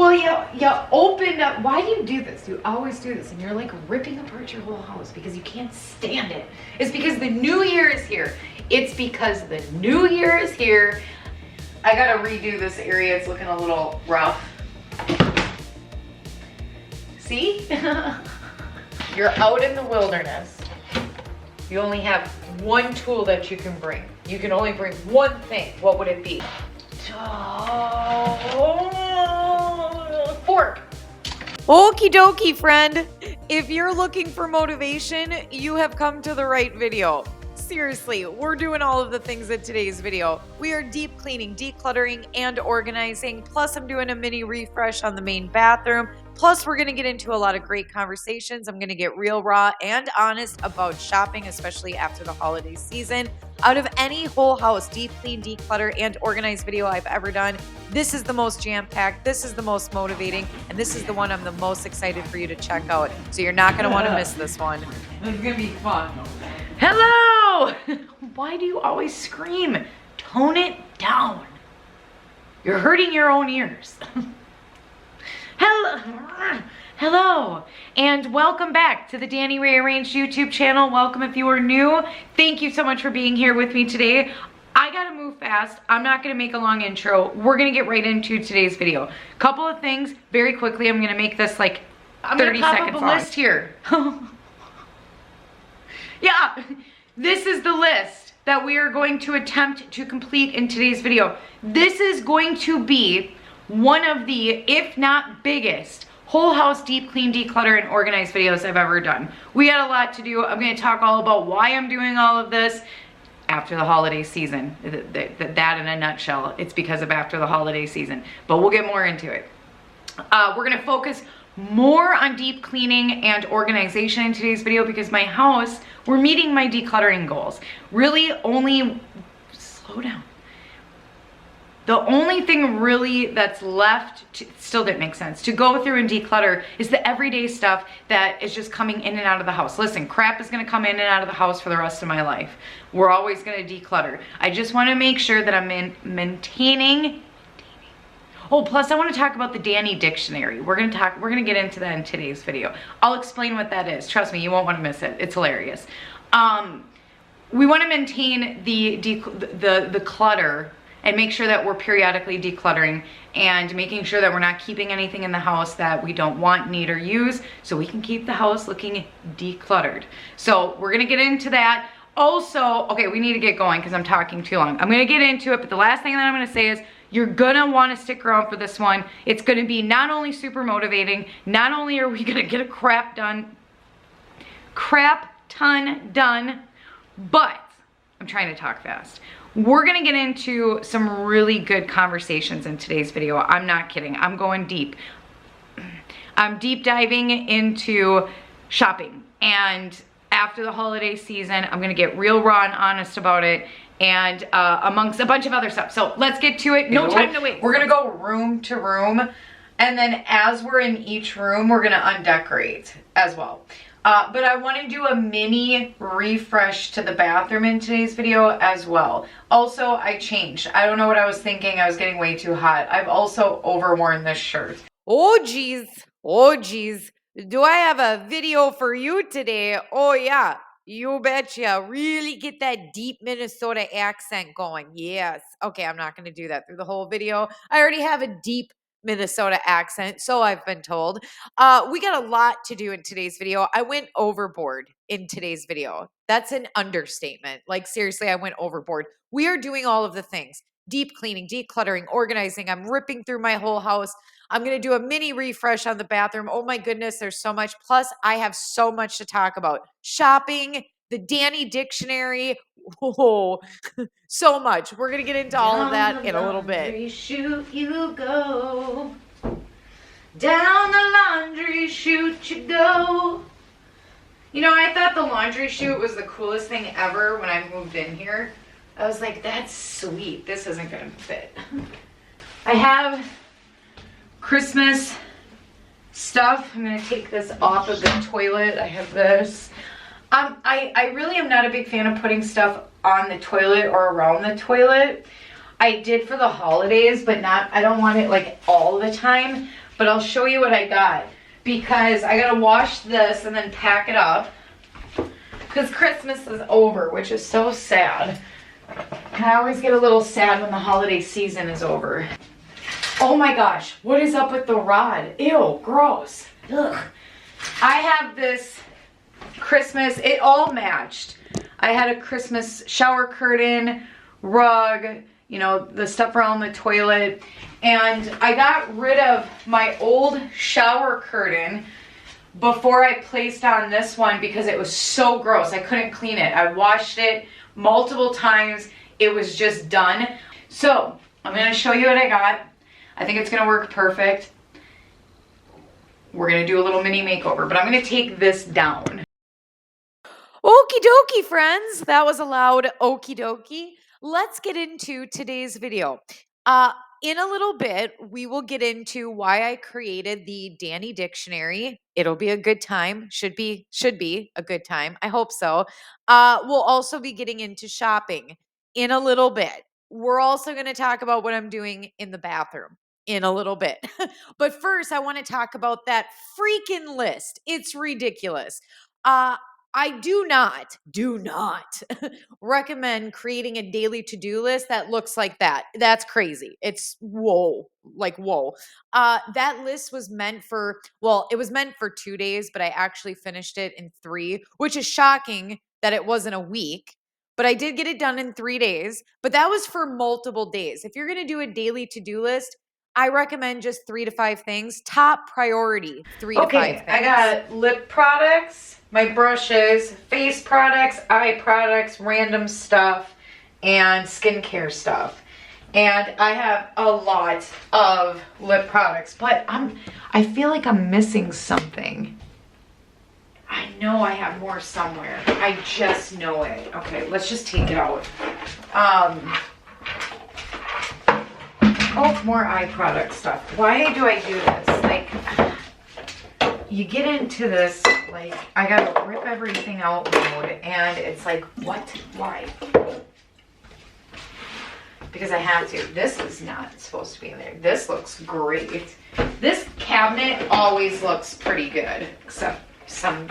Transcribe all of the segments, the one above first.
Well, you opened up. Why do you do this? You always do this, and you're like ripping apart your whole house because you can't stand it. It's because the new year is here. It's because the new year is here. I gotta redo this area. It's looking a little rough. See? You're out in the wilderness. You only have one tool that you can bring. You can only bring one thing. What would it be? Fork. Okie dokie, friend. If you're looking for motivation, you have come to the right video. Seriously, we're doing all of the things in today's video. We are deep cleaning, decluttering, and organizing. Plus, I'm doing a mini refresh on the main bathroom. Plus, we're going to get into a lot of great conversations. I'm going to get real raw and honest about shopping, especially after the holiday season. Out of any whole house deep clean, declutter, and organize video I've ever done, this is the most jam-packed, this is the most motivating, and this is the one I'm the most excited for you to check out. So you're not going to want to miss this one. It's going to be fun. Hello! Why do you always scream? Tone it down. You're hurting your own ears. Hello, and welcome back to the Danny Rearranged YouTube channel. Welcome if you are new. Thank you so much for being here with me today. I gotta move fast. I'm not gonna make a long intro. We're gonna get right into today's video. Couple of things very quickly. I'm gonna make this like 30 seconds long. List here. Yeah, this is the list that we are going to attempt to complete in today's video. This is going to be one of the, if not biggest, whole house deep clean, declutter, and organize videos I've ever done. We got a lot to do. I'm going to talk all about why I'm doing all of this after the holiday season. That in a nutshell, it's because of after the holiday season, but we'll get more into it. We're going to focus more on deep cleaning and organization in today's video because my house, we're meeting my decluttering goals. Really only, slow down. The only thing really that's left, still didn't make sense, to go through and declutter is the everyday stuff that is just coming in and out of the house. Listen, crap is gonna come in and out of the house for the rest of my life. We're always gonna declutter. I just wanna make sure that I'm maintaining. Oh, plus I wanna talk about the Danny dictionary. We're gonna get into that in today's video. I'll explain what that is. Trust me, you won't wanna miss it. It's hilarious. We wanna maintain the clutter and make sure that we're periodically decluttering and making sure that we're not keeping anything in the house that we don't want, need, or use, so we can keep the house looking decluttered. So we're gonna get into that. Also, okay, we need to get going because I'm talking too long. I'm gonna get into it, but the last thing that I'm gonna say is you're gonna wanna stick around for this one. It's gonna be not only super motivating, not only are we gonna get a crap ton done, but I'm trying to talk fast. We're gonna get into some really good conversations in today's video. I'm not kidding, I'm going deep. I'm deep diving into shopping, and after the holiday season, I'm gonna get real raw and honest about it, and amongst a bunch of other stuff. So let's get to it, no time to waste. We're gonna go room to room, and then as we're in each room, we're gonna undecorate as well. But I want to do a mini refresh to the bathroom in today's video as well. Also, I changed. I don't know what I was thinking. I was getting way too hot. I've also overworn this shirt. Oh, geez. Oh, geez. Do I have a video for you today? Oh, yeah. You betcha. Really get that deep Minnesota accent going. Yes. Okay, I'm not going to do that through the whole video. I already have a deep Minnesota accent, so I've been told. We got a lot to do in today's video. I went overboard in today's video. That's an understatement. Like, seriously, I went overboard. We are doing all of the things. Deep cleaning, decluttering, organizing. I'm ripping through my whole house. I'm going to do a mini refresh on the bathroom. Oh my goodness, there's so much. Plus, I have so much to talk about. Shopping, the Danny dictionary. Oh, so much. We're going to get into all of that in a little bit. Chute you go. Down the laundry chute you go. You know, I thought the laundry chute was the coolest thing ever when I moved in here. I was like, that's sweet. This isn't going to fit. I have Christmas stuff. I'm going to take this off of the toilet. I have this. I really am not a big fan of putting stuff on the toilet or around the toilet. I did for the holidays, but I don't want it like all the time. but I'll show you what I got because I gotta wash this and then pack it up because Christmas is over, which is so sad. And I always get a little sad when the holiday season is over. Oh my gosh, what is up with the rod? Ew, gross. Ugh. I have this Christmas, it all matched. I had a Christmas shower curtain, rug, you know, the stuff around the toilet. And I got rid of my old shower curtain before I placed on this one because it was so gross. I couldn't clean it. I washed it multiple times. It was just done. So I'm gonna show you what I got. I think it's gonna work perfect. We're gonna do a little mini makeover, but I'm gonna take this down. Okie dokie, friends. That was a loud okie dokie. Let's get into today's video. In a little bit, we will get into why I created the Danny Dictionary. It'll be a good time. Should be a good time. I hope so. We'll also be getting into shopping in a little bit. We're also going to talk about what I'm doing in the bathroom in a little bit. But first, I want to talk about that freaking list. It's ridiculous. I do not recommend creating a daily to-do list that looks like that. That's crazy. It's whoa, like whoa. That list was meant for, well, it was meant for 2 days, but I actually finished it in 3, which is shocking that it wasn't a week. But I did get it done in 3 days, but that was for multiple days. If you're going to do a daily to-do list, I recommend just 3 to 5 things. Top priority, 3 to 5 things. I got lip products, my brushes, face products, eye products, random stuff, and skincare stuff. And I have a lot of lip products, but I feel like I'm missing something. I know I have more somewhere. I just know it. Okay, let's just take it out. Oh, more eye product stuff. Why do I do this? Like, you get into this, like, I gotta rip everything out mode, and it's like, what? Why? Because I have to. This is not supposed to be in there. This looks great. This cabinet always looks pretty good, except some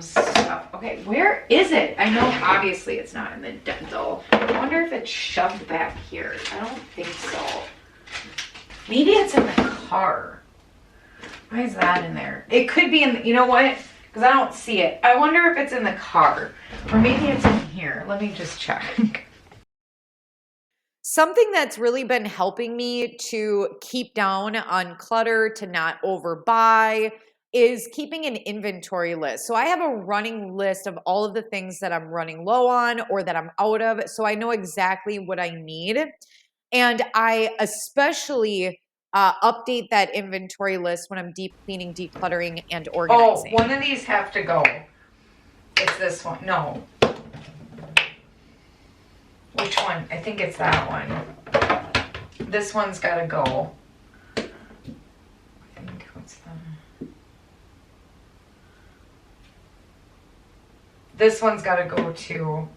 stuff. Okay, where is it? I know obviously it's not in the dental. I wonder if it's shoved back here. I don't think so. Maybe it's in the car. Why is that in there? It could be in, you know what? Because I don't see it. I wonder if it's in the car. Or maybe it's in here. Let me just check. Something that's really been helping me to keep down on clutter, to not overbuy, is keeping an inventory list. So I have a running list of all of the things that I'm running low on or that I'm out of, so I know exactly what I need. And I especially update that inventory list when I'm deep cleaning, decluttering, and organizing. Oh, one of these have to go. It's this one. No. Which one? I think it's that one. This one's got to go. I think, what's that? This one's got to go too.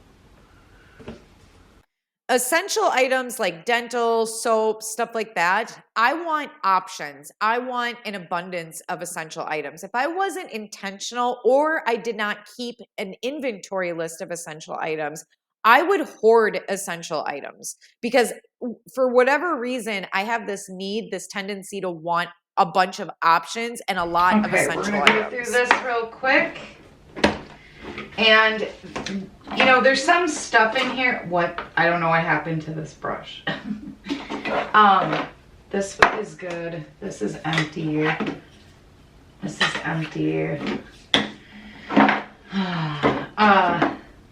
Essential items like dental, soap, stuff like that. I want options. I want an abundance of essential items. If I wasn't intentional or I did not keep an inventory list of essential items, I would hoard essential items because for whatever reason, I have this need, this tendency to want a bunch of options and a lot of essential items. We're gonna go through this real quick. And, you know, there's some stuff in here. What? I don't know what happened to this brush. This is good. This is empty. This is empty.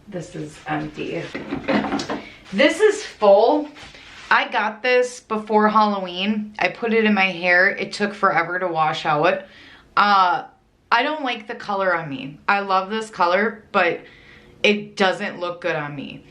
This is empty. This is full. I got this before Halloween. I put it in my hair. It took forever to wash out. I don't like the color on me. I love this color, but it doesn't look good on me.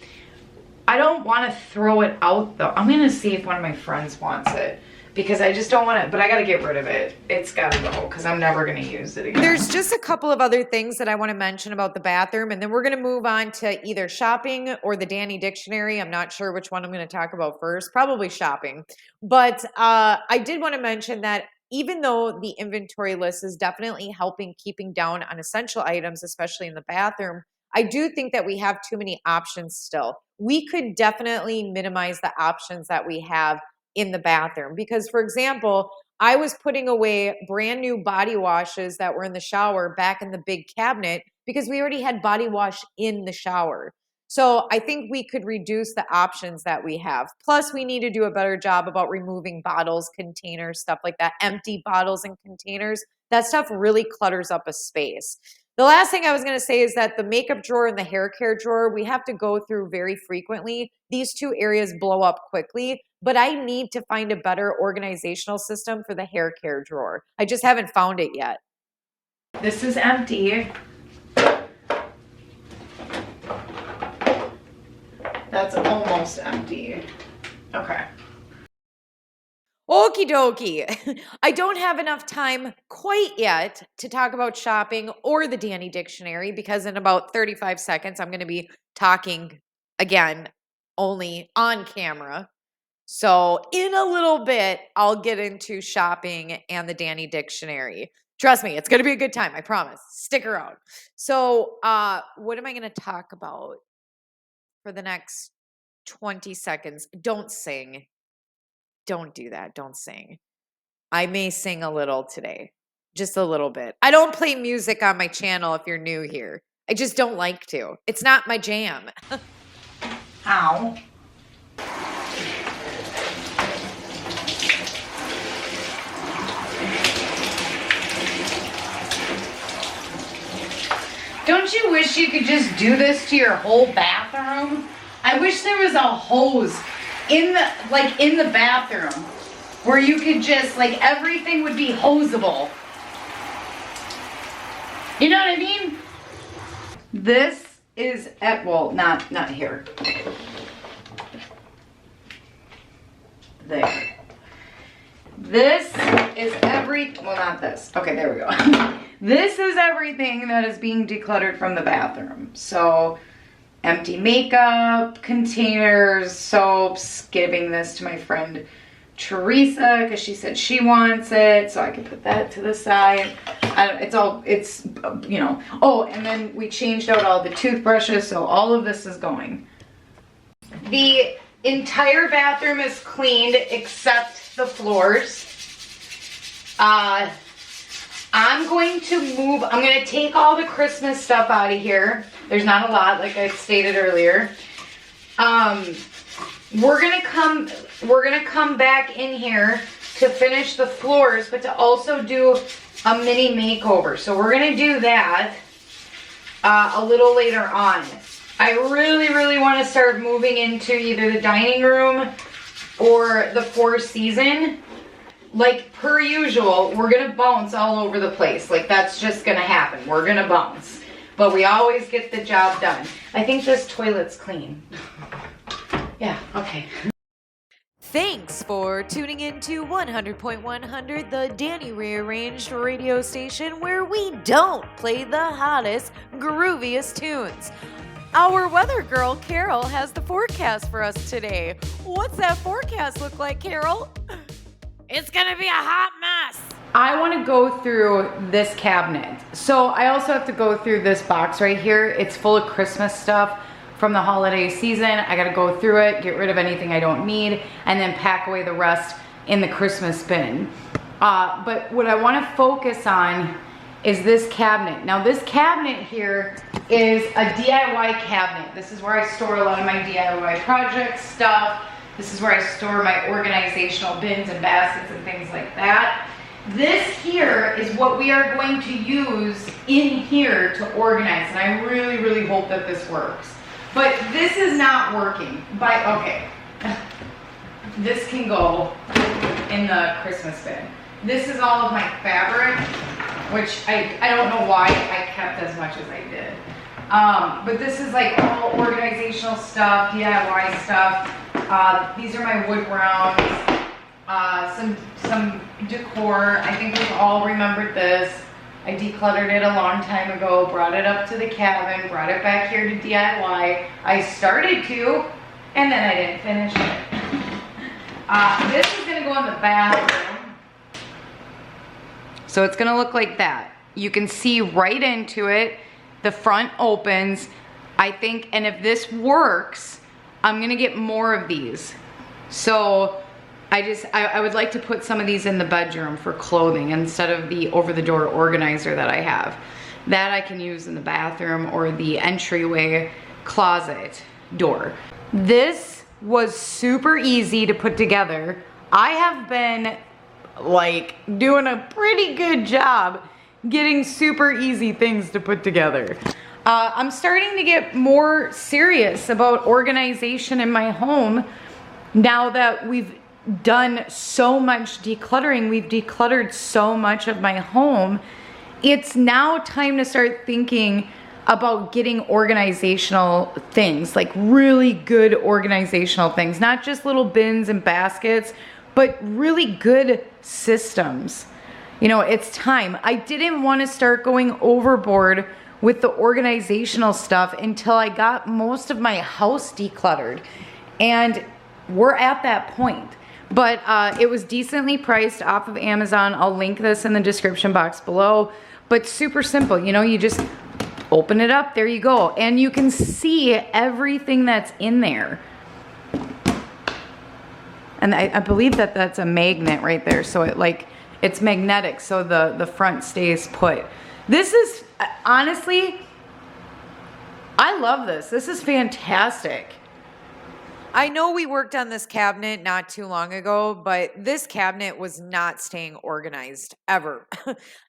I don't want to throw it out though. I'm gonna see if one of my friends wants it because I just don't want it, but I gotta get rid of it. It's gotta go because I'm never gonna use it again. There's just a couple of other things that I want to mention about the bathroom, and then we're gonna move on to either shopping or the Danny Dictionary. I'm not sure which one I'm gonna talk about first, probably shopping. But I did want to mention that even though the inventory list is definitely helping keeping down on essential items, especially in the bathroom, I do think that we have too many options still. We could definitely minimize the options that we have in the bathroom because, for example, I was putting away brand new body washes that were in the shower back in the big cabinet because we already had body wash in the shower. So I think we could reduce the options that we have. Plus, we need to do a better job about removing bottles, containers, stuff like that, empty bottles and containers. That stuff really clutters up a space. The last thing I was going to say is that the makeup drawer and the hair care drawer, we have to go through very frequently. These two areas blow up quickly, but I need to find a better organizational system for the hair care drawer. I just haven't found it yet. This is empty. That's almost empty. Okay. Okie dokie. I don't have enough time quite yet to talk about shopping or the Danny Dictionary because in about 35 seconds, I'm going to be talking again only on camera. So in a little bit, I'll get into shopping and the Danny Dictionary. Trust me, it's going to be a good time. I promise. Stick around. So what am I going to talk about for the next 20 seconds? Don't sing. Don't do that. Don't sing. I may sing a little today. Just a little bit. I don't play music on my channel if you're new here. I just don't like to. It's not my jam. Ow. Don't you wish you could just do this to your whole bathroom? I wish there was a hose in the bathroom where you could just everything would be hosable. You know what I mean? This is not here. There. This is not this. Okay, there we go. This is everything that is being decluttered from the bathroom. So empty makeup, containers, soaps, giving this to my friend Teresa because she said she wants it, so I can put that to the side. Oh, and then we changed out all the toothbrushes, so all of this is going. The entire bathroom is cleaned except the floors. I'm going to take all the Christmas stuff out of here. There's not a lot, like I stated earlier. We're gonna come back in here to finish the floors, but to also do a mini makeover. So we're gonna do that a little later on. I really want to start moving into either the dining room or the Four Seasons. Like per usual, we're gonna bounce all over the place. Like that's just gonna happen. We're gonna bounce. But we always get the job done. I think this toilet's clean. Yeah, okay. Thanks for tuning in to 100.100, the Danny Rearranged radio station where we don't play the hottest, grooviest tunes. Our weather girl, Carol, has the forecast for us today. What's that forecast look like, Carol? It's gonna be a hot mess. I want to go through this cabinet. So I also have to go through this box right here. It's full of Christmas stuff from the holiday season. I got to go through it, get rid of anything I don't need, and then pack away the rest in the Christmas bin. But what I want to focus on is this cabinet. Now this cabinet here is a DIY cabinet. This is where I store a lot of my DIY project stuff. This is where I store my organizational bins and baskets and things like that. This here is what we are going to use in here to organize, and I really hope that this works. But this is not working. Okay, this can go in the Christmas bin. This is all of my fabric, which I don't know why I kept as much as I did. But this is like all organizational stuff, DIY stuff. These are my wood rounds. Some decor. I think we've all remembered this. I decluttered it a long time ago, brought it up to the cabin, brought it back here to DIY. I started to, and then I didn't finish it. This is gonna go in the bathroom. So it's gonna look like that. You can see right into it. The front opens, I think, and if this works, I'm gonna get more of these. So I would like to put some of these in the bedroom for clothing instead of the over-the-door organizer that I have. That I can use in the bathroom or the entryway closet door. This was super easy to put together. I have been like doing a pretty good job getting super easy things to put together. I'm starting to get more serious about organization in my home now that we've done so much decluttering. We've decluttered so much of my home. It's now time to start thinking about getting organizational things, like really good organizational things, not just little bins and baskets, but really good systems. You know, it's time. I didn't want to start going overboard with the organizational stuff until I got most of my house decluttered. And we're at that point. But it was decently priced off of Amazon. I'll link this in the description box below. But super simple, you know, you just open it up, there you go. And you can see everything that's in there. And I believe that that's a magnet right there. So it's magnetic, so the front stays put. This is, honestly, I love this. This is fantastic. I know we worked on this cabinet not too long ago, but this cabinet was not staying organized ever.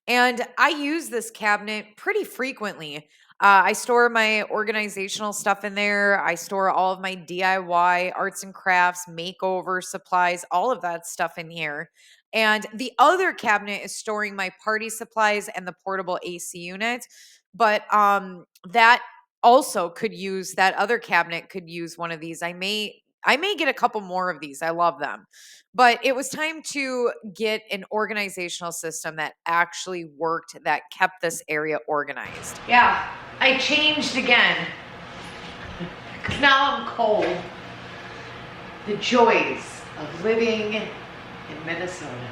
And I use this cabinet pretty frequently. I store my organizational stuff in there. I store all of my DIY arts and crafts, makeover supplies, all of that stuff in here. And the other cabinet is storing my party supplies and the portable AC unit. But that also could use, that other cabinet could use one of these. I may get a couple more of these. I love them. But it was time to get an organizational system that actually worked, that kept this area organized. Yeah, I changed again. Because now I'm cold. The joys of living in Minnesota.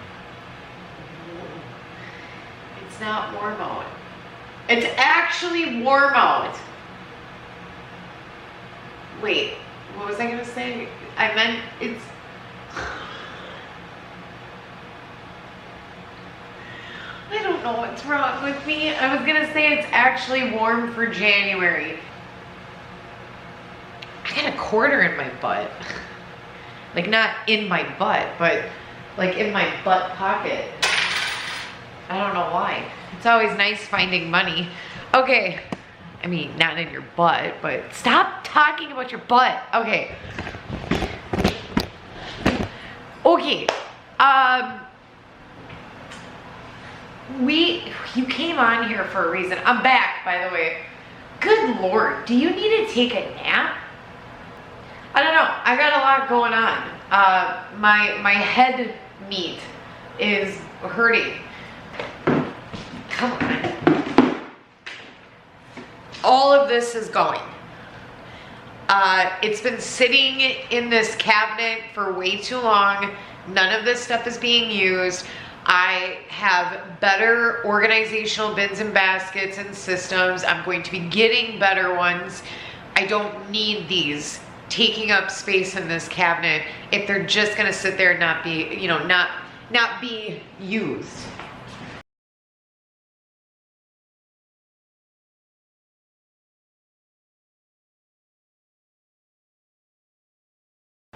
It's not warm out. It's actually warm out. Wait, what was I gonna say? I meant it's... I don't know what's wrong with me. I was gonna say it's actually warm for January. I got a quarter in my butt. Like not in my butt, but like in my butt pocket. I don't know why. It's always nice finding money. Okay. I mean, not in your butt, but stop talking about your butt. Okay. Okay. You came on here for a reason. I'm back, by the way. Good Lord, do you need to take a nap? I don't know. I got a lot going on. My head meat is hurting. Come on. All of this is going. It's been sitting in this cabinet for way too long. None of this stuff is being used. I have better organizational bins and baskets and systems. I'm going to be getting better ones. I don't need these taking up space in this cabinet if they're just gonna sit there and not be, you know, not be used.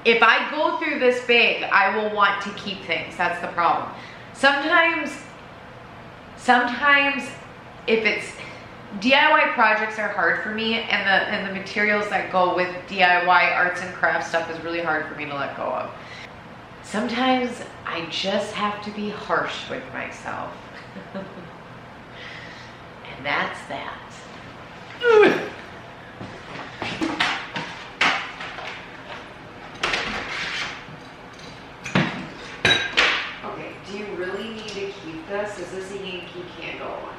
If I go through this big, I will want to keep things. That's the problem. Sometimes if it's DIY projects are hard for me, and the materials that go with DIY arts and crafts stuff is really hard for me to let go of. Sometimes I just have to be harsh with myself. And that's that. Okay, do you really need to keep this? Is this a Yankee Candle one?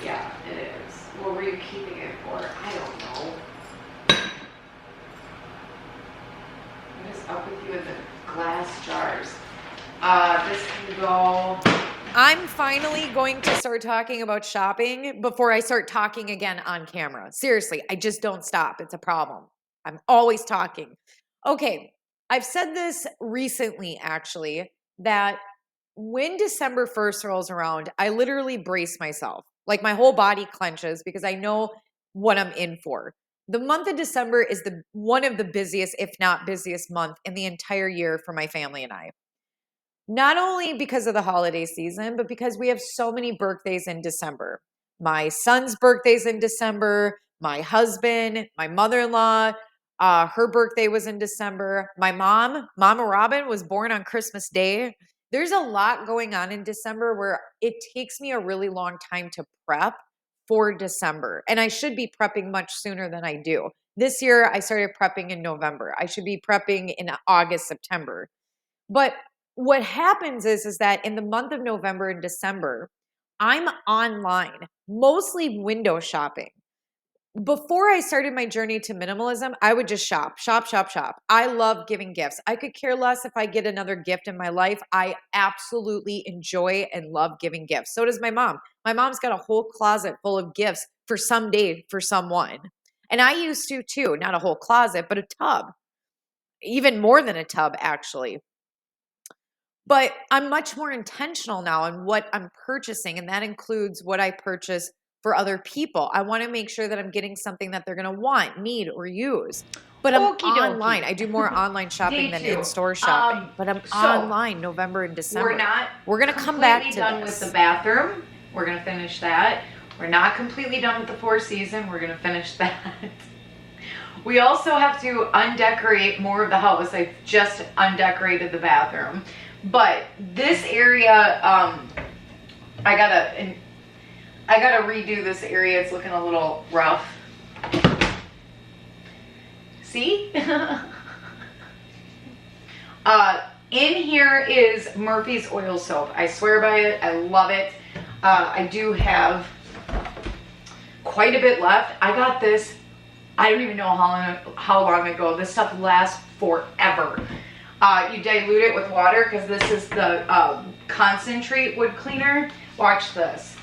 Yeah, it is. What were you keeping it for? I don't know. What is up with you in the glass jars? This can go. I'm finally going to start talking about shopping before I start talking again on camera. Seriously, I just don't stop. It's a problem. I'm always talking. Okay, I've said this recently, actually, that when December 1st rolls around, I literally brace myself. Like my whole body clenches because I know what I'm in for. The month of December is the one of the busiest, if not busiest month in the entire year for my family and I. Not only because of the holiday season, but because we have so many birthdays in December. My son's birthday's in December, my husband, my mother-in-law, her birthday was in December. My mom, Mama Robin, was born on Christmas Day. There's a lot going on in December where it takes me a really long time to prep for December. And I should be prepping much sooner than I do. This year, I started prepping in November. I should be prepping in August, September. But what happens is that in the month of November and December, I'm online, mostly window shopping. Before I started my journey to minimalism, I would just shop, shop, shop, shop. I love giving gifts. I could care less if I get another gift in my life. I absolutely enjoy and love giving gifts. So does my mom. My mom's got a whole closet full of gifts for someday for someone. And I used to too, not a whole closet, but a tub, even more than a tub, actually. But I'm much more intentional now on what I'm purchasing, and that includes what I purchase for other people. I want to make sure that I'm getting something that they're going to want, need, or use. But I'm Okie online. dokie. I do more online shopping Day than 2. in-store shopping. But I'm So online November and December. We're going to come back to done this. with the bathroom. We're going to finish that. We're not completely done with the 4 season. We're going to finish that. We also have to undecorate more of the house. I've just undecorated the bathroom. But this area, I gotta redo this area. It's looking a little rough. See? In here is Murphy's oil soap. I swear by it. I love it. I do have quite a bit left. I got this, I don't even know how long ago. This stuff lasts forever. You dilute it with water because this is the concentrate wood cleaner. Watch this.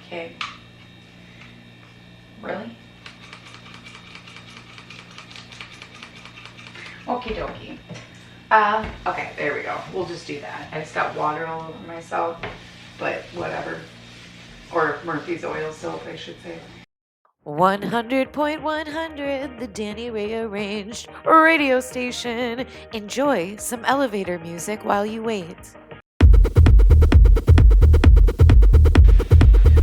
Okay. Really? Okie dokie. Okay, there we go. We'll just do that. I just got water all over myself, but whatever. Or Murphy's oil soap, I should say. 100.100, the Danny Rearranged radio station. Enjoy some elevator music while you wait.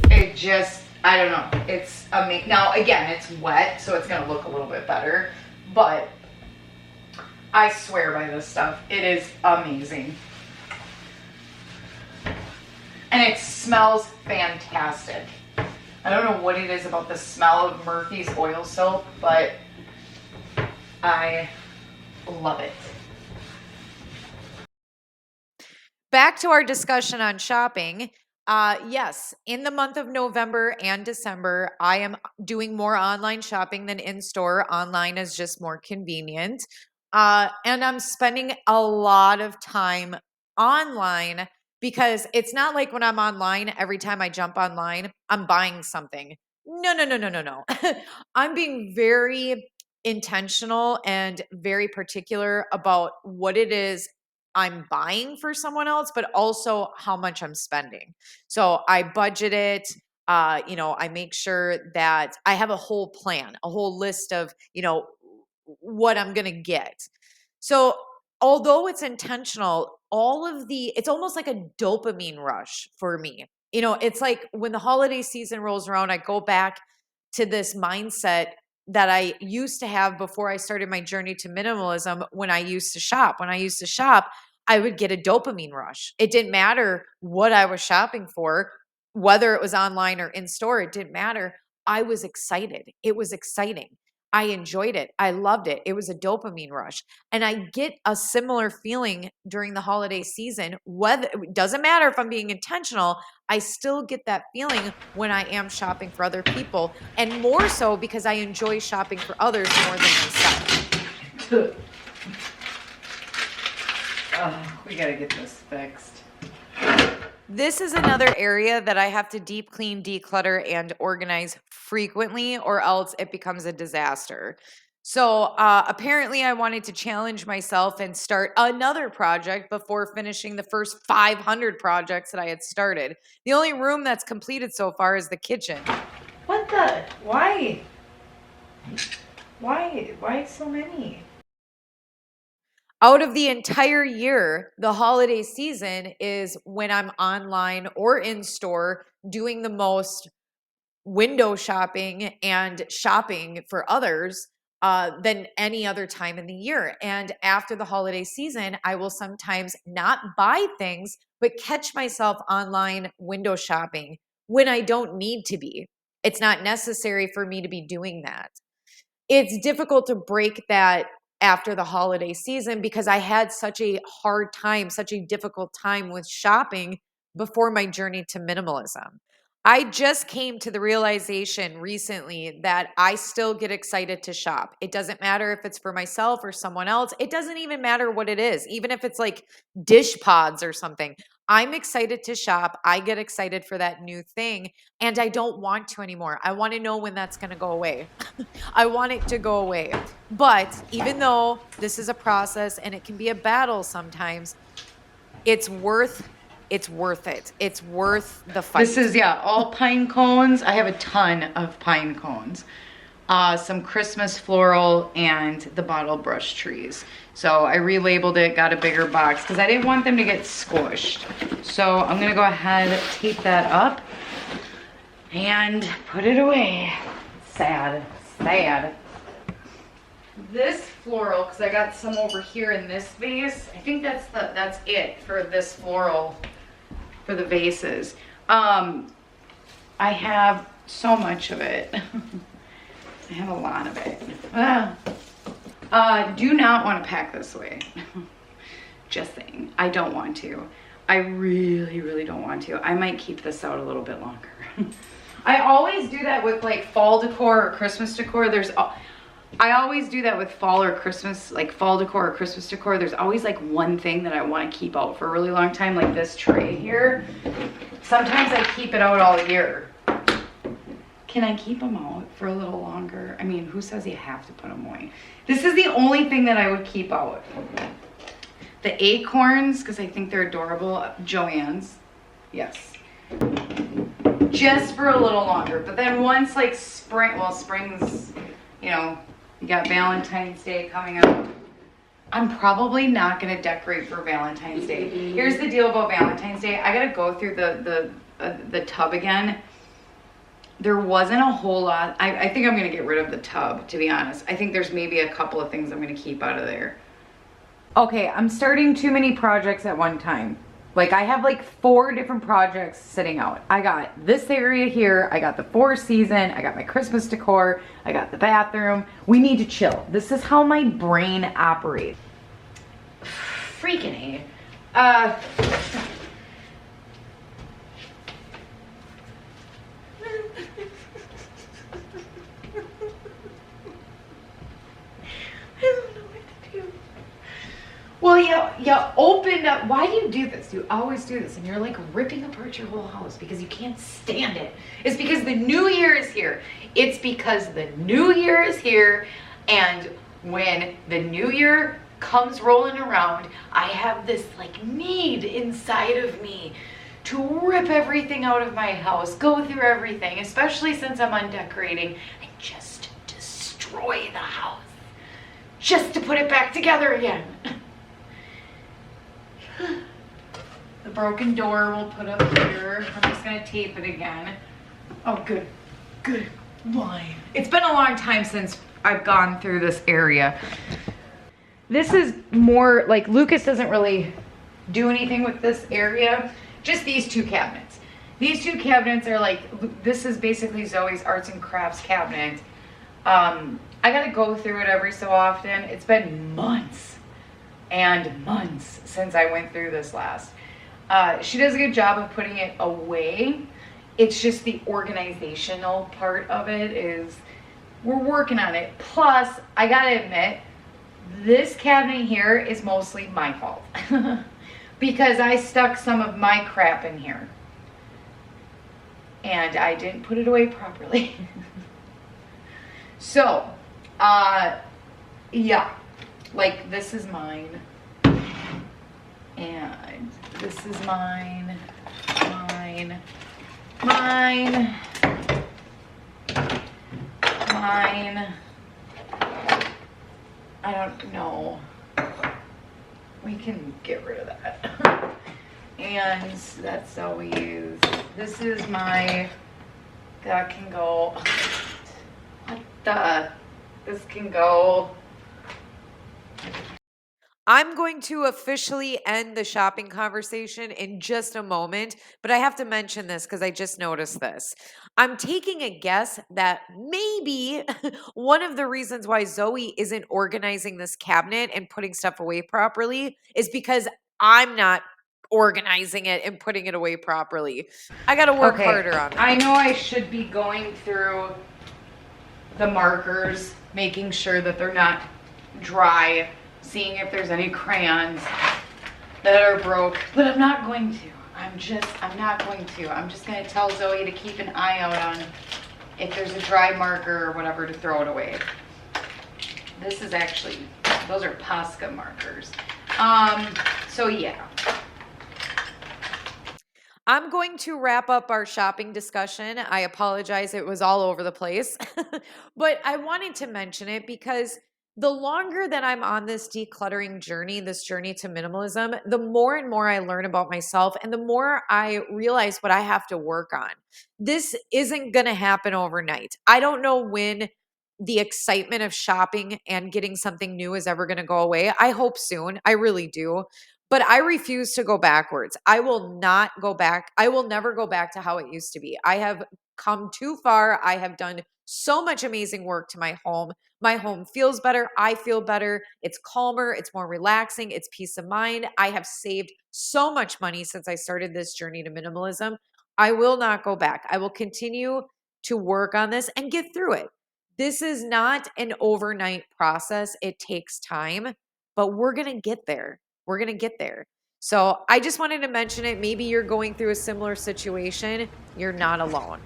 It just, I don't know. It's amazing. Now, again, it's wet, so it's going to look a little bit better, but I swear by this stuff. It is amazing. And it smells fantastic. I don't know what it is about the smell of Murphy's oil soap, but I love it. Back to our discussion on shopping. Yes, in the month of November and December, I am doing more online shopping than in-store. Online is just more convenient. And I'm spending a lot of time online because it's not like when I'm online, every time I jump online, I'm buying something. No, no, no, no, no, no. I'm being very intentional and very particular about what it is I'm buying for someone else, but also how much I'm spending. So I budget it. I make sure that I have a whole plan, a whole list of, what I'm going to get. So although it's intentional, it's almost like a dopamine rush for me. It's like when the holiday season rolls around, I go back to this mindset that I used to have before I started my journey to minimalism when I used to shop. When I used to shop, I would get a dopamine rush. It didn't matter what I was shopping for, whether it was online or in store, it didn't matter. I was excited. It was exciting. I enjoyed it. I loved it. It was a dopamine rush. And I get a similar feeling during the holiday season. Whether it doesn't matter if I'm being intentional, I still get that feeling when I am shopping for other people, and more so because I enjoy shopping for others more than myself. Oh, we gotta get this fixed. This is another area that I have to deep clean, declutter, and organize frequently, or else it becomes a disaster. So apparently, I wanted to challenge myself and start another project before finishing the first 500 projects that I had started. The only room that's completed so far is the kitchen. What the? Why? Why so many? Out of the entire year, the holiday season is when I'm online or in store doing the most window shopping and shopping for others than any other time in the year. And after the holiday season, I will sometimes not buy things, but catch myself online window shopping when I don't need to be. It's not necessary for me to be doing that. It's difficult to break that after the holiday season because I had such a hard time, such a difficult time with shopping before my journey to minimalism. I just came to the realization recently that I still get excited to shop. It doesn't matter if it's for myself or someone else. It doesn't even matter what it is, even if it's like dish pods or something. I'm excited to shop. I get excited for that new thing, and I don't want to anymore. I want to know when that's going to go away. I want it to go away. But even though this is a process and it can be a battle sometimes, it's worth it. It's worth the fight. This is, yeah, all pine cones. I have a ton of pine cones. Some Christmas floral and the bottle brush trees. So I relabeled it, got a bigger box because I didn't want them to get squished. So I'm gonna go ahead, tape that up and put it away. Sad. This floral, because I got some over here in this vase. I think that's it for this floral for the vases. I have so much of it. I have a lot of it. Do not want to pack this away. Just saying, I don't want to. I really don't want to. I might keep this out a little bit longer. I always do that with like fall decor or Christmas decor. I always do that with fall or Christmas, like fall decor or Christmas decor. There's always like one thing that I want to keep out for a really long time, like this tray here. Sometimes I keep it out all year. Can I keep them out for a little longer? I mean, who says you have to put them away? This is the only thing that I would keep out. The acorns, because I think they're adorable. Joann's, yes. Just for a little longer. But then once like spring, well, spring's, you know, you got Valentine's Day coming up. I'm probably not going to decorate for Valentine's Day. Here's the deal about Valentine's Day. I got to go through the tub again. There wasn't a whole lot. I think I'm going to get rid of the tub, to be honest. I think there's maybe a couple of things I'm going to keep out of there. Okay, I'm starting too many projects at one time. Like I have like 4 different projects sitting out. I got this area here. I got the 4 season. I got my Christmas decor. I got the bathroom. We need to chill. This is how my brain operates. Freaking A. Well, you opened up. Why do you do this? You always do this, and you're like ripping apart your whole house because you can't stand it. It's because the new year is here. It's because the new year is here, and when the new year comes rolling around, I have this like need inside of me to rip everything out of my house, go through everything, especially since I'm undecorating, and just destroy the house, just to put it back together again. The broken door we'll put up here. I'm just gonna tape it again. Oh, good line. It's been a long time since I've gone through this area. This is more like Lucas doesn't really do anything with this area. Just these 2 cabinets. These 2 cabinets are like, this is basically Zoe's arts and crafts cabinet. I gotta go through it every so often. It's been months and months since I went through this last. She does a good job of putting it away. It's just the organizational part of it is, we're working on it. Plus, I gotta admit, this cabinet here is mostly my fault because I stuck some of my crap in here and I didn't put it away properly. So, yeah, like this is mine and this is mine, mine, mine, mine. I don't know. We can get rid of that. And that's Zoe's. This is my, that can go. What the? This can go. I'm going to officially end the shopping conversation in just a moment, but I have to mention this because I just noticed this. I'm taking a guess that maybe one of the reasons why Zoe isn't organizing this cabinet and putting stuff away properly is because I'm not organizing it and putting it away properly. I got to work harder on it. I know I should be going through the markers, making sure that they're not dry, seeing if there's any crayons that are broke, but I'm not going to. I'm not going to. I'm just going to tell Zoe to keep an eye out on if there's a dry marker or whatever to throw it away. This is actually, those are Posca markers. So yeah. I'm going to wrap up our shopping discussion. I apologize, it was all over the place. But I wanted to mention it because the longer that I'm on this decluttering journey, this journey to minimalism, the more and more I learn about myself and the more I realize what I have to work on. This isn't going to happen overnight. I don't know when the excitement of shopping and getting something new is ever going to go away. I hope soon. I really do. But I refuse to go backwards. I will not go back. I will never go back to how it used to be. I have come too far. I have done so much amazing work to my home. My home feels better. I feel better. It's calmer. It's more relaxing. It's peace of mind. I have saved so much money since I started this journey to minimalism. I will not go back. I will continue to work on this and get through it. This is not an overnight process. It takes time, but we're going to get there. We're going to get there. So I just wanted to mention it. Maybe you're going through a similar situation. You're not alone.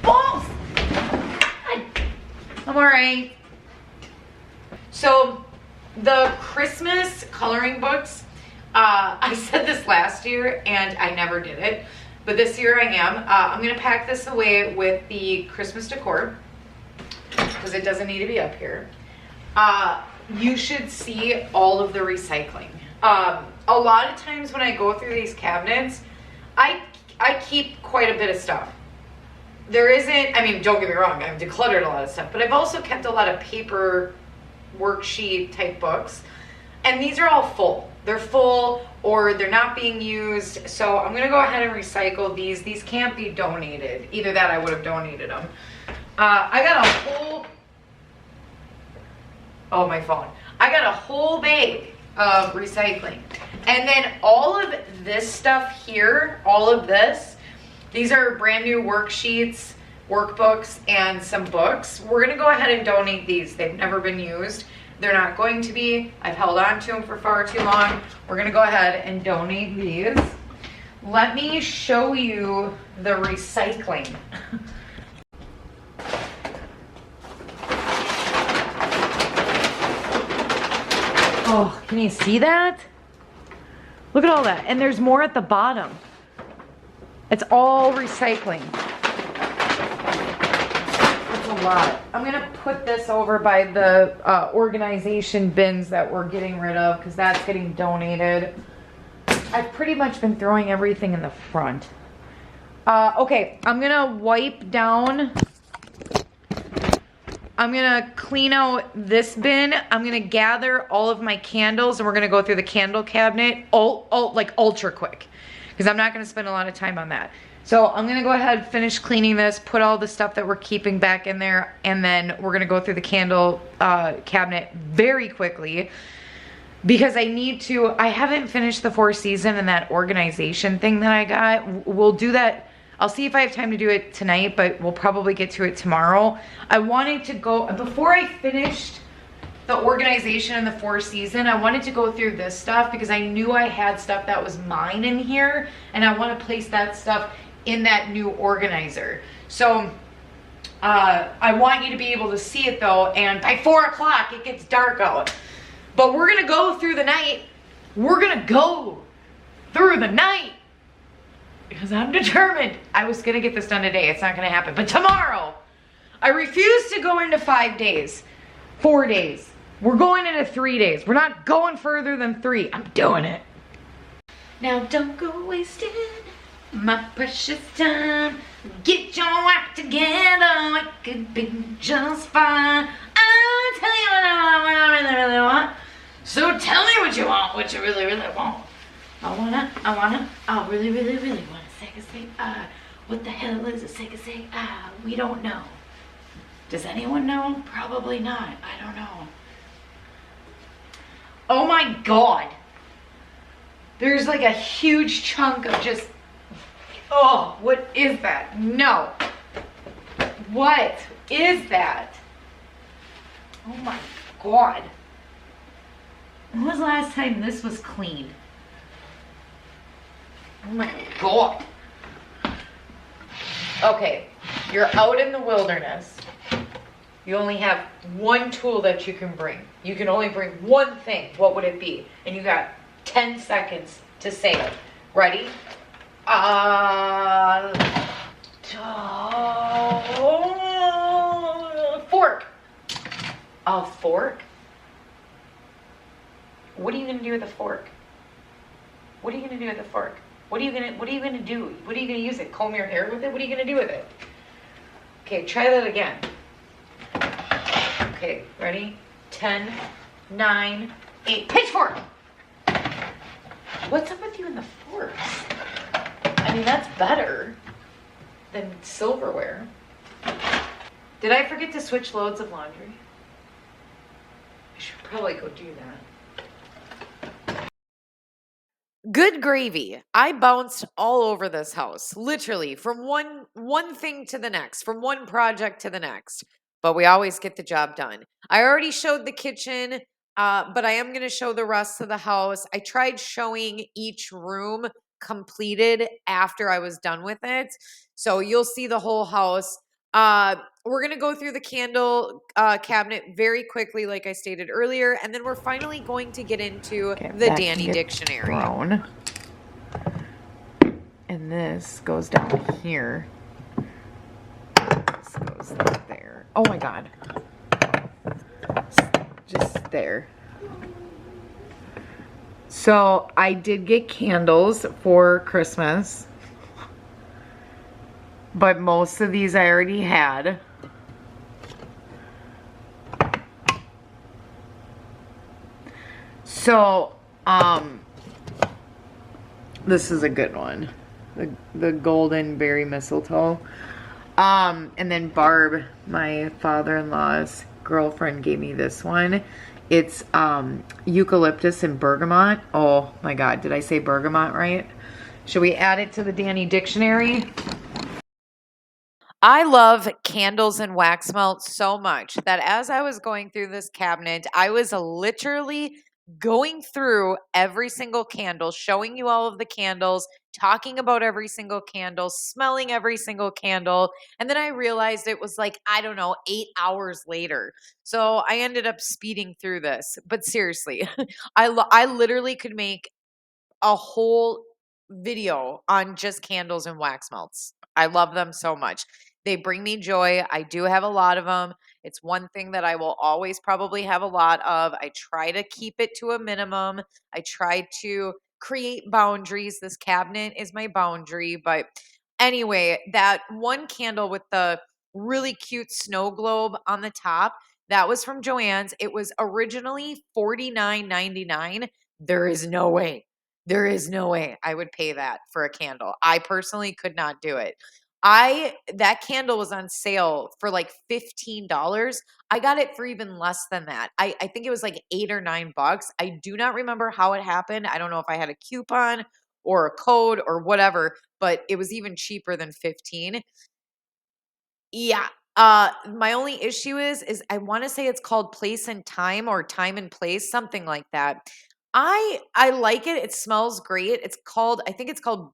Balls! I'm all right. So the Christmas coloring books, I said this last year and I never did it, but this year I am. I'm going to pack this away with the Christmas decor because it doesn't need to be up here. You should see all of the recycling. A lot of times when I go through these cabinets, I keep quite a bit of stuff. There isn't, I mean, don't get me wrong, I've decluttered a lot of stuff, but I've also kept a lot of paper worksheet type books. And these are all full. They're full or they're not being used. So I'm gonna go ahead and recycle these. These can't be donated. Either that, I would have donated them. I got a whole, oh, my phone. I got a whole bag of recycling. And then all of this stuff here, all of this, these are brand new worksheets, workbooks, and some books. We're gonna go ahead and donate these. They've never been used. They're not going to be. I've held on to them for far too long. We're gonna go ahead and donate these. Let me show you the recycling. Oh, can you see that? Look at all that. And there's more at the bottom. It's all recycling. That's a lot. I'm gonna put this over by the organization bins that we're getting rid of because that's getting donated. I've pretty much been throwing everything in the front. Okay, I'm gonna wipe down. I'm gonna clean out this bin. I'm gonna gather all of my candles and we're gonna go through the candle cabinet like ultra quick because I'm not gonna spend a lot of time on that. So I'm gonna go ahead, finish cleaning this, put all the stuff that we're keeping back in there, and then we're gonna go through the candle cabinet very quickly because I haven't finished the 4-season and that organization thing that I got. We'll do that. I'll see if I have time to do it tonight, but we'll probably get to it tomorrow. I wanted to go, before I finished the organization and the 4-season, I wanted to go through this stuff because I knew I had stuff that was mine in here, and I want to place that stuff in that new organizer. So I want you to be able to see it though, and by 4 o'clock it gets dark out. But we're gonna go through the night. We're gonna go through the night because I'm determined. I was gonna get this done today. It's not gonna happen, but tomorrow. I refuse to go into 5 days, 4 days. We're going into 3 days. We're not going further than 3. I'm doing it. Now don't go wasting my precious time. Get your act together. It could be just fine. I'll tell you what I really, really want. So tell me what you want, what you really, really want. I really, really, really want to say, what the hell is a say, we don't know. Does anyone know? Probably not. I don't know. Oh my God. There's like a huge chunk of just, oh, what is that? No. What is that? Oh my God. When was the last time this was cleaned? Oh my God. Okay, you're out in the wilderness. You only have one tool that you can bring. You can only bring one thing. What would it be? And you got 10 seconds to say it. Ready? Fork. A fork? What are you gonna do with a fork? What are you gonna do with a fork? What are you gonna do? What are you gonna use it? Comb your hair with it? What are you gonna do with it? Okay, try that again. Okay, ready? 10, 9, 8. Pitchfork! What's up with you and the forks? I mean, that's better than silverware. Did I forget to switch loads of laundry? I should probably go do that. Good gravy. I bounced all over this house, literally from one thing to the next, from one project to the next. But we always get the job done. I already showed the kitchen, but I am going to show the rest of the house. I tried showing each room completed after I was done with it. So you'll see the whole house. We're going to go through the candle cabinet very quickly, like I stated earlier, and then we're finally going to get into the Danny Dictionary. Thrown. And this goes down here. This goes there. Oh my God. Just there. So I did get candles for Christmas, but most of these I already had. So, this is a good one. The golden berry mistletoe. And then Barb, my father-in-law's girlfriend, gave me this one. It's eucalyptus and bergamot. Oh my God, did I say bergamot right? Should we add it to the Danny Dictionary? I love candles and wax melt so much that as I was going through this cabinet, I was literally going through every single candle, showing you all of the candles, talking about every single candle, smelling every single candle. And then I realized it was like, I don't know, 8 hours later. So I ended up speeding through this. But seriously, I literally could make a whole video on just candles and wax melts. I love them so much. They bring me joy. I do have a lot of them. It's one thing that I will always probably have a lot of. I try to keep it to a minimum. I try to create boundaries. This cabinet is my boundary. But anyway, that one candle with the really cute snow globe on the top, that was from Joann's. It was originally $49.99. There is no way There is no way I would pay that for a candle. I personally could not do it. That candle was on sale for like $15. I got it for even less than that. I think it was like 8 or 9 bucks. I do not remember how it happened. I don't know if I had a coupon or a code or whatever, but it was even cheaper than 15. Yeah. My only issue is I want to say it's called Place and Time or Time and Place, something like that. I like it. It smells great. I think it's called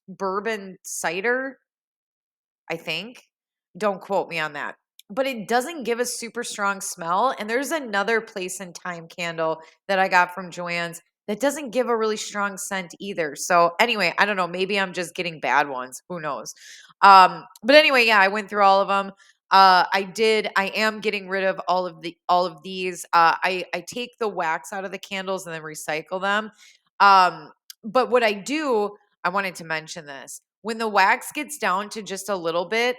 bourbon cider, I think. Don't quote me on that. But it doesn't give a super strong smell. And there's another Place and Time candle that I got from Joann's that doesn't give a really strong scent either. So anyway, I don't know. Maybe I'm just getting bad ones. Who knows? But anyway, yeah, I went through all of them. I am getting rid of all of these. I take the wax out of the candles and then recycle them. But what I do, I wanted to mention this. When the wax gets down to just a little bit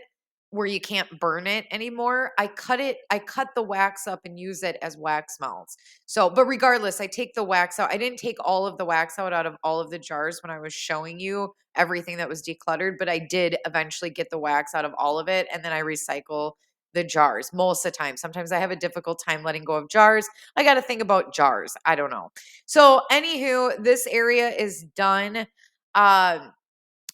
where you can't burn it anymore, I cut the wax up and use it as wax melts. So, but regardless, I take the wax out. I didn't take all of the wax out of all of the jars when I was showing you everything that was decluttered, but I did eventually get the wax out of all of it, and then I recycle the jars most of the time. Sometimes I have a difficult time letting go of jars. I got to think about jars. I don't know. So, anywho, this area is done.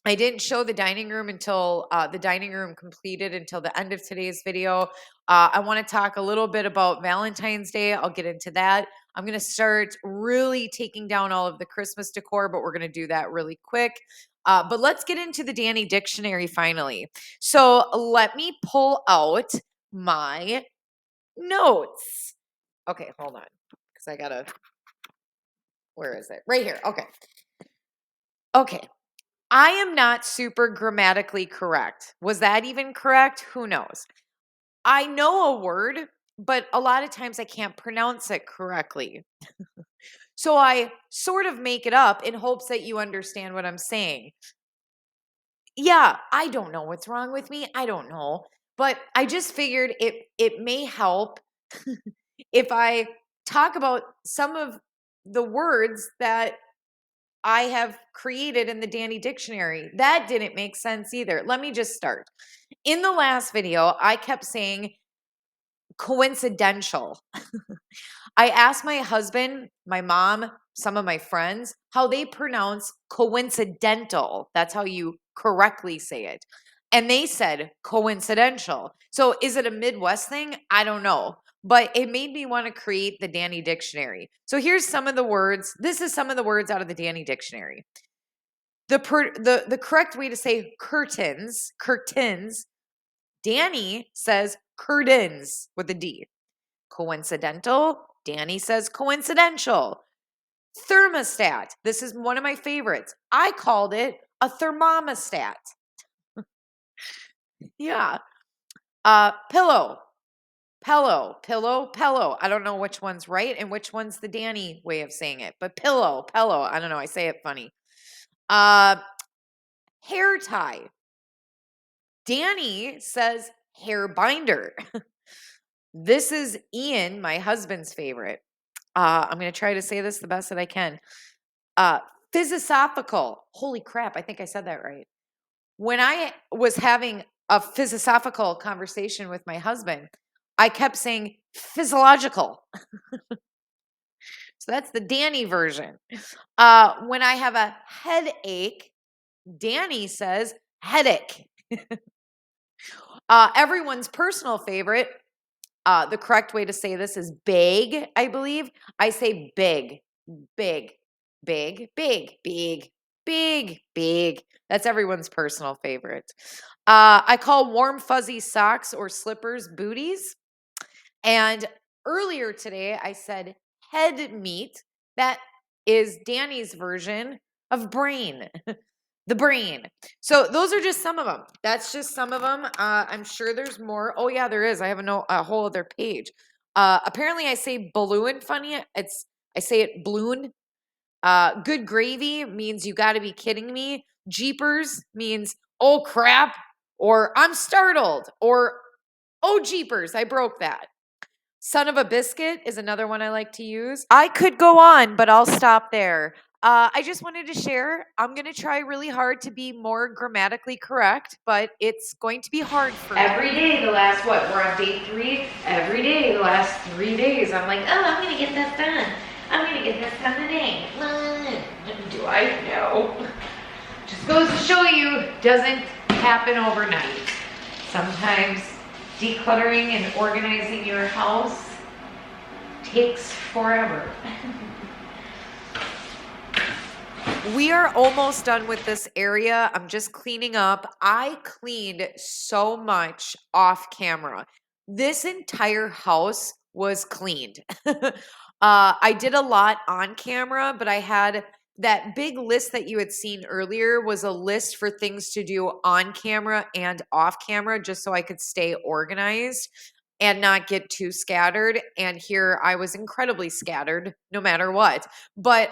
I didn't show the dining room until the dining room completed until the end of today's video. I want to talk a little bit about Valentine's Day. I'll get into that. I'm going to start really taking down all of the Christmas decor, but we're going to do that really quick. But let's get into the Danny Dictionary finally. So let me pull out my notes. Okay, hold on. Because I got to, where is it? Right here. Okay. Okay. I am not super grammatically correct. Was that even correct? Who knows? I know a word, but a lot of times I can't pronounce it correctly. So I sort of make it up in hopes that you understand what I'm saying. Yeah, I don't know what's wrong with me. I don't know. But I just figured it may help if I talk about some of the words that I have created in the Danny Dictionary. That didn't make sense either. Let me just start. In the last video, I kept saying coincidental. I asked my husband, my mom, some of my friends how they pronounce coincidental. That's how you correctly say it. And they said coincidental. So is it a Midwest thing? I don't know. But it made me want to create the Danny Dictionary. So here's some of the words. This is some of the words out of the Danny Dictionary. The correct way to say curtains. Danny says curtains with a D. Coincidental, Danny says coincidental. Thermostat, this is one of my favorites. I called it a thermostat. Yeah. Pillow, pillow. I don't know which one's right and which one's the Danny way of saying it, but pillow. I don't know. I say it funny. Hair tie. Danny says hair binder. This is Ian, my husband's favorite. I'm going to try to say this the best that I can. Philosophical. Holy crap, I think I said that right. When I was having a philosophical conversation with my husband, I kept saying physiological. So that's the Danny version. When I have a headache, Danny says headache. Everyone's personal favorite, the correct way to say this is big, I believe. I say big, big, big, big, big, big, big. That's everyone's personal favorite. I call warm, fuzzy socks or slippers booties. And earlier today, I said head meat. That is Danny's version of brain. The brain. So those are just some of them. That's just some of them. I'm sure there's more. Oh yeah, there is. I have a whole other page. Apparently I say balloon funny. I say it balloon. Good gravy means you got to be kidding me. Jeepers means oh crap, or I'm startled, or oh jeepers, I broke that. Son of a biscuit is another one I like to use. I could go on, but I'll stop there. I just wanted to share. I'm going to try really hard to be more grammatically correct, but it's going to be hard for me. Every day, the last what? We're on day 3. Every day, the last 3 days, I'm like, oh, I'm gonna get this done. I'm gonna get this done today. Do I know? Just goes to show you, doesn't happen overnight. Sometimes decluttering and organizing your house takes forever. We are almost done with this area. I'm just cleaning up. I cleaned so much off camera. This entire house was cleaned. I did a lot on camera, but I had that big list that you had seen earlier was a list for things to do on camera and off camera, just so I could stay organized and not get too scattered. And here I was incredibly scattered no matter what. But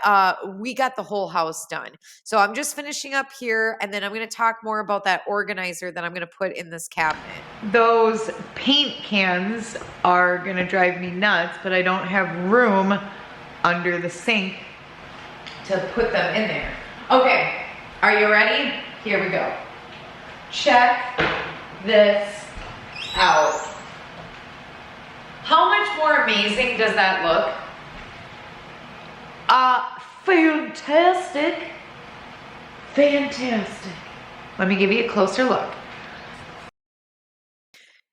we got the whole house done. So I'm just finishing up here, and then I'm going to talk more about that organizer that I'm going to put in this cabinet. Those paint cans are gonna drive me nuts, but I don't have room under the sink to put them in there. Okay, are you ready? Here we go. Check this out. How much more amazing does that look? Fantastic. Fantastic. Let me give you a closer look.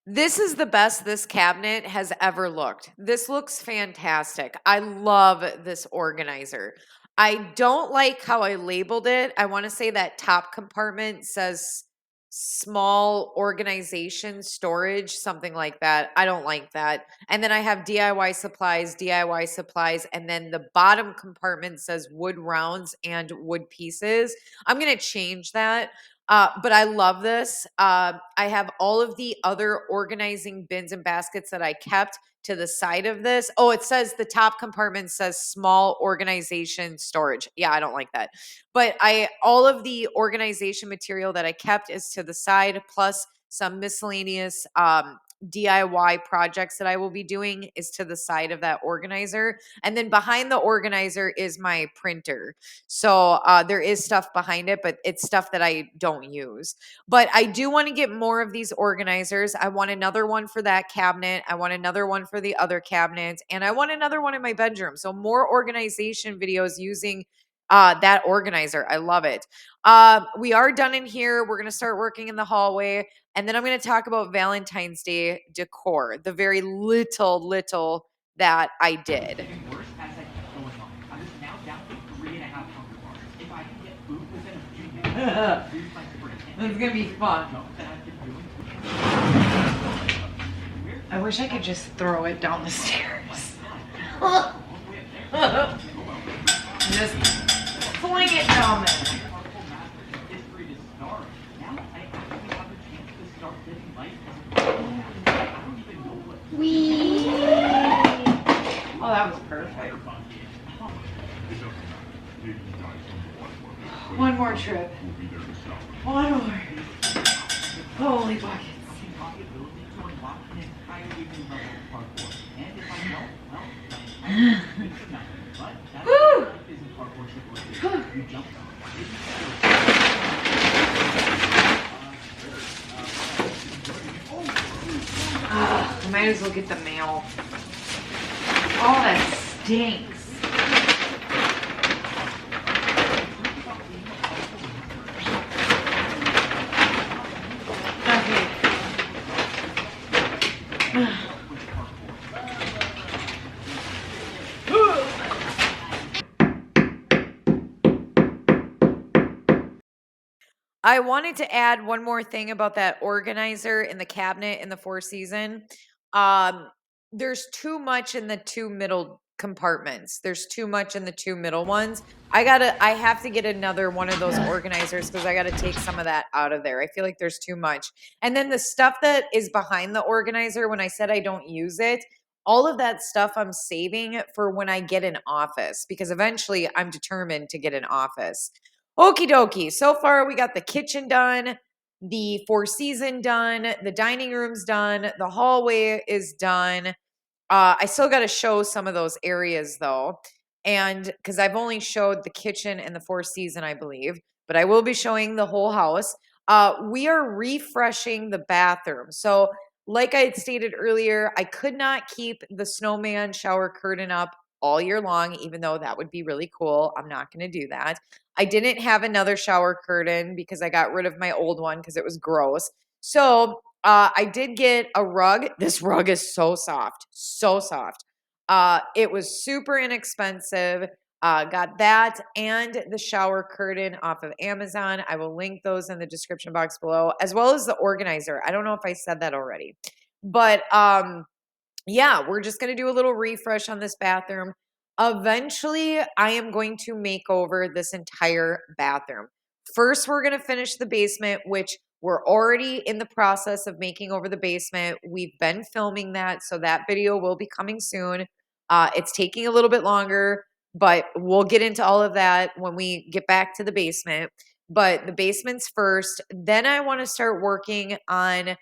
This is the best this cabinet has ever looked. This looks fantastic. I love this organizer. I don't like how I labeled it. I want to say that top compartment says small organization storage, something like that. I don't like that. And then I have DIY supplies, and then the bottom compartment says wood rounds and wood pieces. I'm going to change that. But I love this. I have all of the other organizing bins and baskets that I kept to the side of this. Oh, it says the top compartment says small organization storage. Yeah, I don't like that. But all of the organization material that I kept is to the side, plus some miscellaneous DIY projects that I will be doing is to the side of that organizer. And then behind the organizer is my printer. So there is stuff behind it, but it's stuff that I don't use. But I do want to get more of these organizers. I want another one for that cabinet. I want another one for the other cabinets. And I want another one in my bedroom. So more organization videos using that organizer. I love it. We are done in here. We're going to start working in the hallway. And then I'm going to talk about Valentine's Day decor, the very little that I did. This is gonna be fun. I wish I could just throw it down the stairs. Just fling it down there. Whee! Oh, that was perfect. One more trip. One more. Holy buckets. Woo! I might as well get the mail. Oh, that stinks. I wanted to add one more thing about that organizer in the cabinet in the Four Season. There's too much in the two middle compartments. There's too much in the two middle ones. I have to get another one of those organizers because I gotta take some of that out of there. I feel like there's too much. And then the stuff that is behind the organizer, when I said I don't use it, all of that stuff I'm saving for when I get an office, because eventually I'm determined to get an office. Okie dokie. So far, we got the kitchen done, the Four Season done, the dining room's done, the hallway is done. I still got to show some of those areas though. And because I've only showed the kitchen and the Four Season, I believe, but I will be showing the whole house. We are refreshing the bathroom. So, like I had stated earlier, I could not keep the snowman shower curtain up all year long, even though that would be really cool. I'm not going to do that. I didn't have another shower curtain because I got rid of my old one because it was gross. So, I did get a rug. This rug is so soft, so soft. It was super inexpensive. Got that and the shower curtain off of Amazon. I will link those in the description box below, as well as the organizer. I don't know if I said that already, but yeah, we're just gonna do a little refresh on this bathroom. Eventually, I am going to make over this entire bathroom. First, we're gonna finish the basement, which we're already in the process of making over the basement. We've been filming that, so that video will be coming soon. It's taking a little bit longer, but we'll get into all of that when we get back to the basement. But the basement's first. Then I want to start working on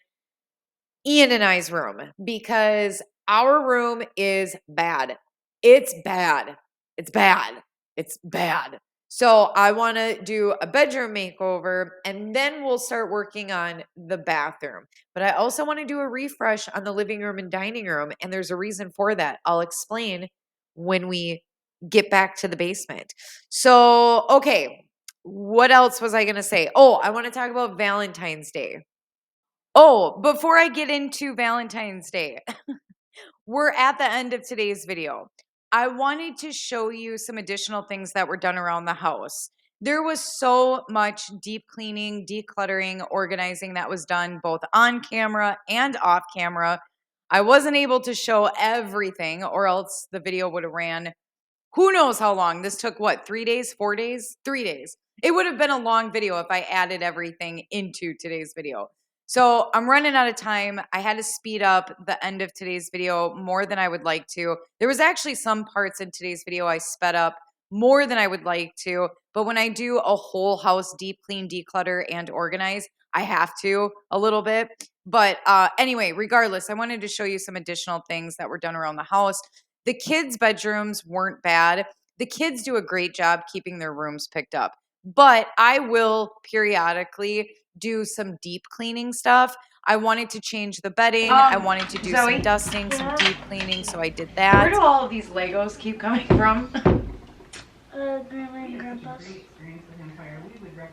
Ian and I's room because our room is bad. It's bad. It's bad. It's bad. So I want to do a bedroom makeover and then we'll start working on the bathroom. But I also want to do a refresh on the living room and dining room. And there's a reason for that. I'll explain when we get back to the basement. So, okay. What else was I going to say? Oh, I want to talk about Valentine's Day. Oh, before I get into Valentine's Day, we're at the end of today's video. I wanted to show you some additional things that were done around the house. There was so much deep cleaning, decluttering, organizing that was done both on camera and off camera. I wasn't able to show everything, or else the video would have ran who knows how long. This took what, 3 days, 4 days, 3 days. It would have been a long video if I added everything into today's video. So I'm running out of time. I had to speed up the end of today's video more than I would like to. There was actually some parts in today's video I sped up more than I would like to. But when I do a whole house deep clean, declutter, and organize, I have to a little bit. But anyway, regardless, I wanted to show you some additional things that were done around the house. The kids' bedrooms weren't bad. The kids do a great job keeping their rooms picked up. But I will periodically do some deep cleaning stuff. I wanted to change the bedding. I wanted to do Zoe? some dusting, some deep cleaning, so I did Where do that. all of these Legos keep coming from? Grandma and Grandpa's.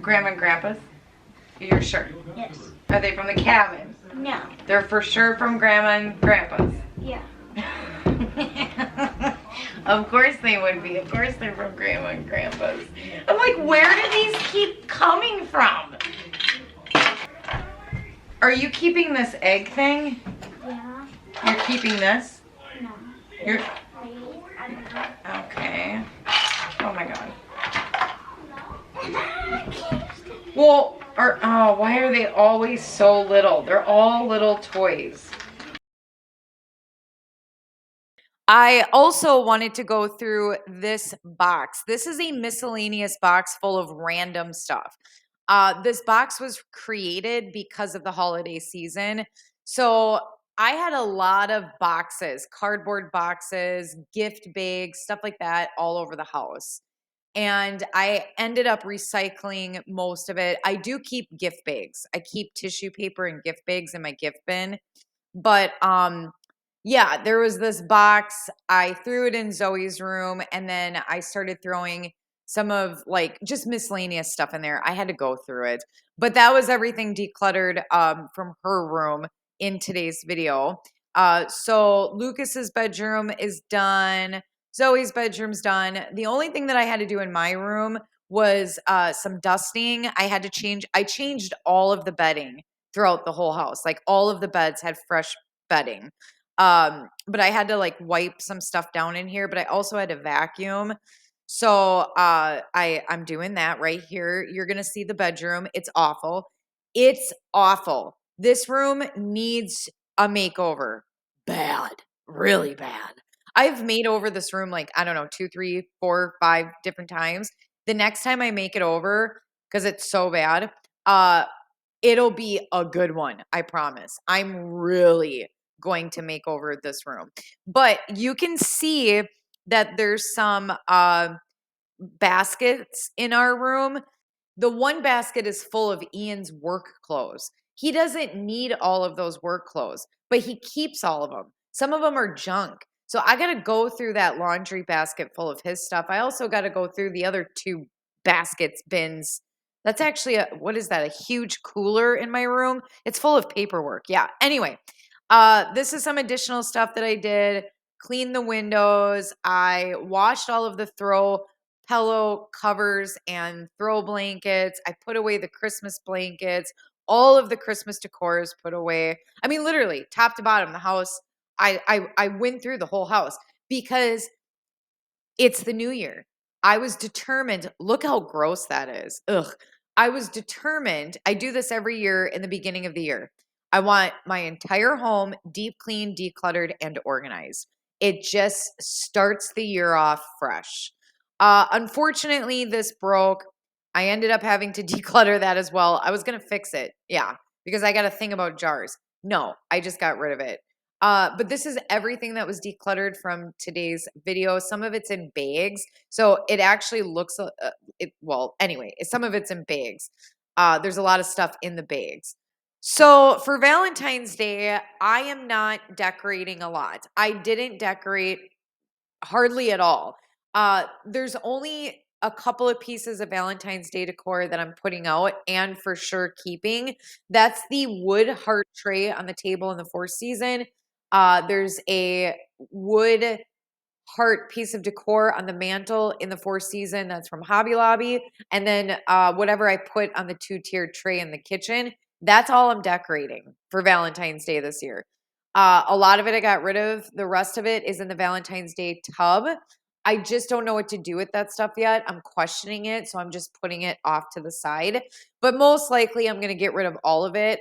Grandma and Grandpa's? You're sure? Yes. Are they from the cabin? No. They're for sure from Grandma and Grandpa's. Yeah. Of course they would be. Of course they're from Grandma and Grandpa's. I'm like, where do these keep coming from? Are you keeping this egg thing? Yeah. You're keeping this? No. You're I don't know. okay. Oh my god. Well, why are they always so little? They're all little toys. I also wanted to go through this box. This is a miscellaneous box full of random stuff. This box was created because of the holiday season. So I had a lot of boxes, cardboard boxes, gift bags, stuff like that all over the house. And I ended up recycling most of it. I do keep gift bags. I keep tissue paper and gift bags in my gift bin. But yeah, there was this box. I threw it in Zoe's room and then I started throwing some of like just miscellaneous stuff in there. I had to go through it. But that was everything decluttered from her room in today's video. So Lucas's bedroom is done. Zoe's bedroom's done. The only thing that I had to do in my room was some dusting. I changed all of the bedding throughout the whole house. Like all of the beds had fresh bedding. But I had to like wipe some stuff down in here, but I also had to vacuum. So I'm doing that right here. You're gonna see the bedroom. It's awful. It's awful. This room needs a makeover. Bad. Really bad. I've made over this room like, I don't know, 2, 3, 4, 5 different times. The next time I make it over, because it's so bad, it'll be a good one. I promise. I'm really going to make over this room. But you can see that there's some baskets in our room. The one basket is full of Ian's work clothes. He doesn't need all of those work clothes, but he keeps all of them. Some of them are junk. So I got to go through that laundry basket full of his stuff. I also got to go through the other 2 baskets, bins. That's actually what is that? A huge cooler in my room. It's full of paperwork. Yeah. Anyway, this is some additional stuff that I did. Cleaned the windows. I washed all of the throw pillow covers and throw blankets. I put away the Christmas blankets. All of the Christmas decor is put away. I mean, literally, top to bottom, the house. I went through the whole house because it's the new year. I was determined. Look how gross that is. Ugh. I was determined. I do this every year in the beginning of the year. I want my entire home deep clean, decluttered, and organized. It just starts the year off fresh. Unfortunately, this broke. I ended up having to declutter that as well. I was going to fix it. Yeah, because I got a thing about jars. No, I just got rid of it. But this is everything that was decluttered from today's video. Some of it's in bags. So it actually looks, well, anyway, some of it's in bags. There's a lot of stuff in the bags. So for Valentine's Day, I am not decorating a lot. I didn't decorate hardly at all. There's only a couple of pieces of Valentine's Day decor that I'm putting out and for sure keeping. That's the wood heart tray on the table in the 4th season. There's a wood heart piece of decor on the mantle in the 4th season. That's from Hobby Lobby. And then whatever I put on the 2-tiered tray in the kitchen, that's all I'm decorating for Valentine's Day this year. A lot of it I got rid of. The rest of it is in the Valentine's Day tub. I just don't know what to do with that stuff yet. I'm questioning it, so I'm just putting it off to the side. But most likely I'm going to get rid of all of it.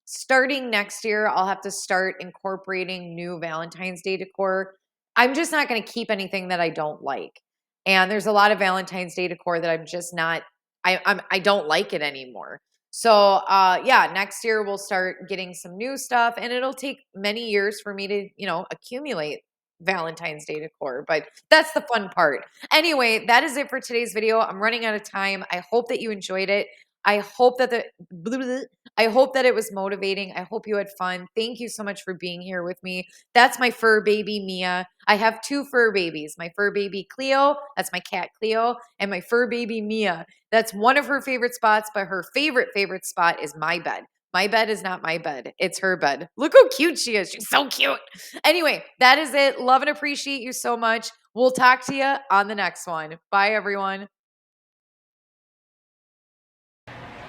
Starting next year, I'll have to start incorporating new Valentine's Day decor. I'm just not going to keep anything that I don't like. And there's a lot of Valentine's Day decor that I'm just not, I don't like it anymore. So yeah, next year we'll start getting some new stuff, and it'll take many years for me to, accumulate Valentine's Day decor, but that's the fun part. Anyway, that is it for today's video. I'm running out of time. I hope that you enjoyed it. I hope that it was motivating. I hope you had fun. Thank you so much for being here with me. That's my fur baby, Mia. I have 2 fur babies. My fur baby, Cleo. That's my cat, Cleo. And my fur baby, Mia. That's one of her favorite spots, but her favorite spot is my bed. My bed is not my bed. It's her bed. Look how cute she is. She's so cute. Anyway, that is it. Love and appreciate you so much. We'll talk to you on the next one. Bye, everyone.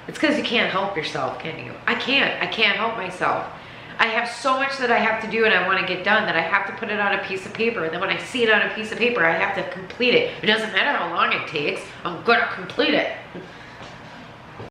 It's because you can't help yourself, can you? I can't help myself. I have so much that I have to do and I want to get done that I have to put it on a piece of paper. And then when I see it on a piece of paper, I have to complete it. It doesn't matter how long it takes. I'm going to complete it.